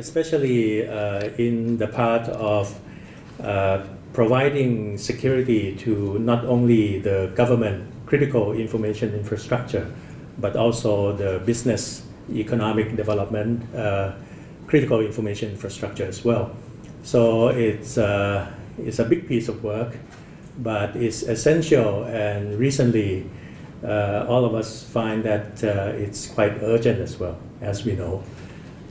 especially in the part of providing security to not only the government critical information infrastructure, but also the business economic development critical information infrastructure as well. So it's a big piece of work, but it's essential, and recently all of us find that it's quite urgent as well, as we know.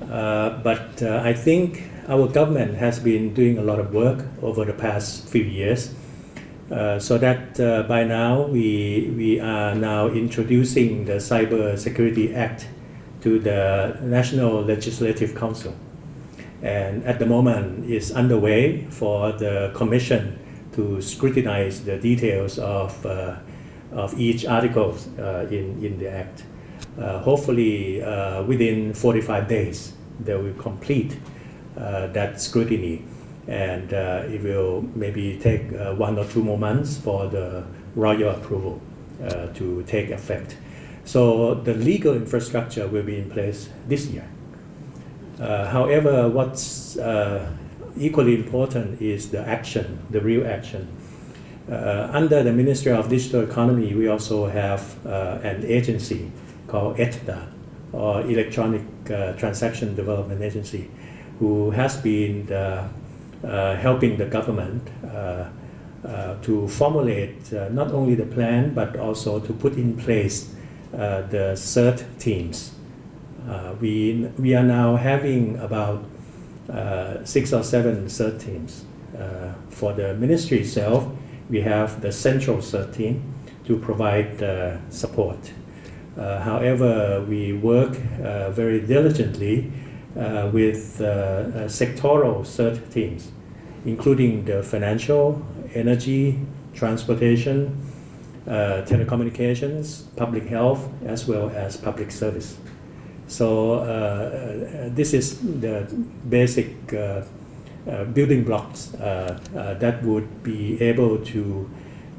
But I think our government has been doing a lot of work over the past few years, so that by now we are now introducing the Cyber Security Act to the National Legislative Council. And at the moment is underway for the Commission to scrutinize the details of each article in the Act. Hopefully within 45 days they will complete that scrutiny, and it will maybe take 1 or 2 more months for the royal approval to take effect. So the legal infrastructure will be in place this year. However, what's equally important is the action, the real action. Under the Ministry of Digital Economy, we also have an agency called ETDA, or Electronic Transaction Development Agency, who has been helping the government to formulate not only the plan, but also to put in place the CERT teams. We are now having about 6 or 7 CERT teams. For the ministry itself, we have the central CERT team to provide support. However, we work very diligently with sectoral CERT teams, including the financial, energy, transportation, telecommunications, public health, as well as public service. So this is the basic building blocks that would be able to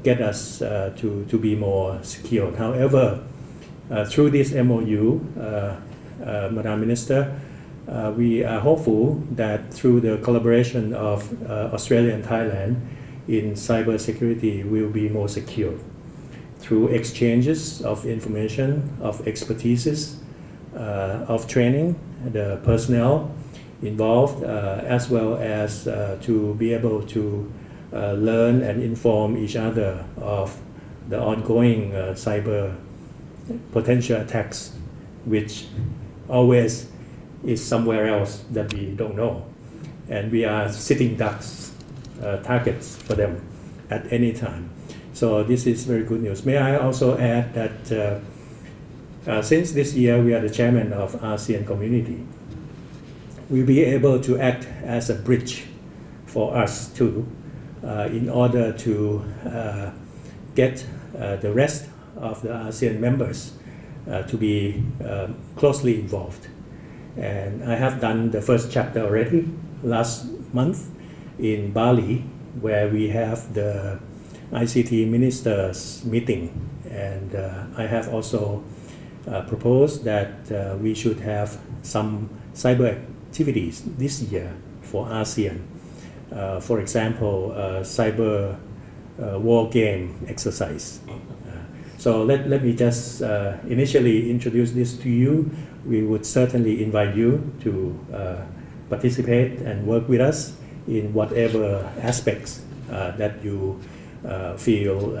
get us to be more secure. However, through this MOU, Madam Minister, we are hopeful that through the collaboration of Australia and Thailand in cyber security, we will be more secure through exchanges of information, of expertises, of training the personnel involved, as well as to be able to learn and inform each other of the ongoing cyber potential attacks, which always is somewhere else that we don't know, and we are sitting ducks, targets for them at any time. So this is very good news. May I also add that since this year we are the chairman of ASEAN community, we'll be able to act as a bridge for us too, in order to get the rest of the ASEAN members to be closely involved. And I have done the first chapter already last month in Bali, where we have the ICT ministers meeting, and I have also proposed that we should have some cyber activities this year for ASEAN. For example, cyber war game exercise. So let me just initially introduce this to you. We would certainly invite you to participate and work with us in whatever aspects that you feel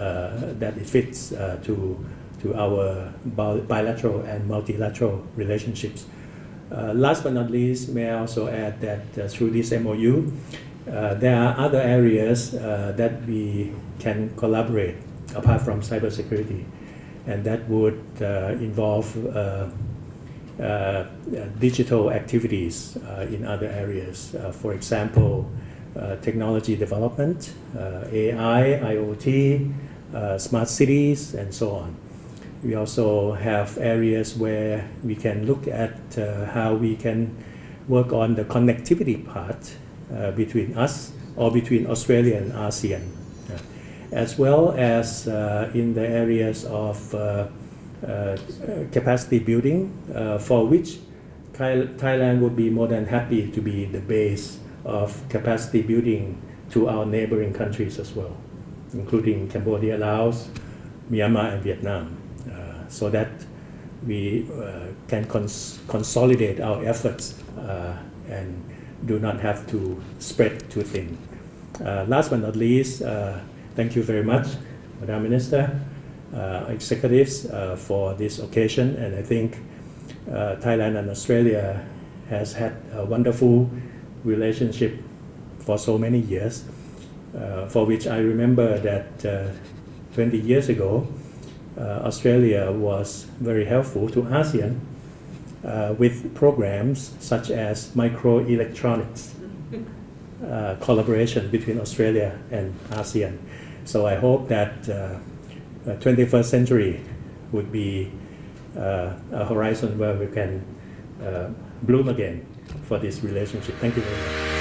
that it fits to our bilateral and multilateral relationships. Last but not least, may I also add that through this MOU, there are other areas that we can collaborate apart from cybersecurity, and that would involve digital activities in other areas. For example, technology development, AI, IoT, smart cities, and so on. We also have areas where we can look at how we can work on the connectivity part between us or between Australia and ASEAN, as well as in the areas of capacity building, for which Thailand would be more than happy to be the base of capacity building to our neighboring countries as well, including Cambodia, Laos, Myanmar, and Vietnam, so that we can consolidate our efforts and do not have to spread too thin. Last but not least, thank you very much, Madam Minister, executives, for this occasion, and I think Thailand and Australia has had a wonderful relationship for so many years, for which I remember that 20 years ago, Australia was very helpful to ASEAN with programs such as microelectronics collaboration between Australia and ASEAN. So I hope that 21st century would be a horizon where we can bloom again for this relationship. Thank you very much.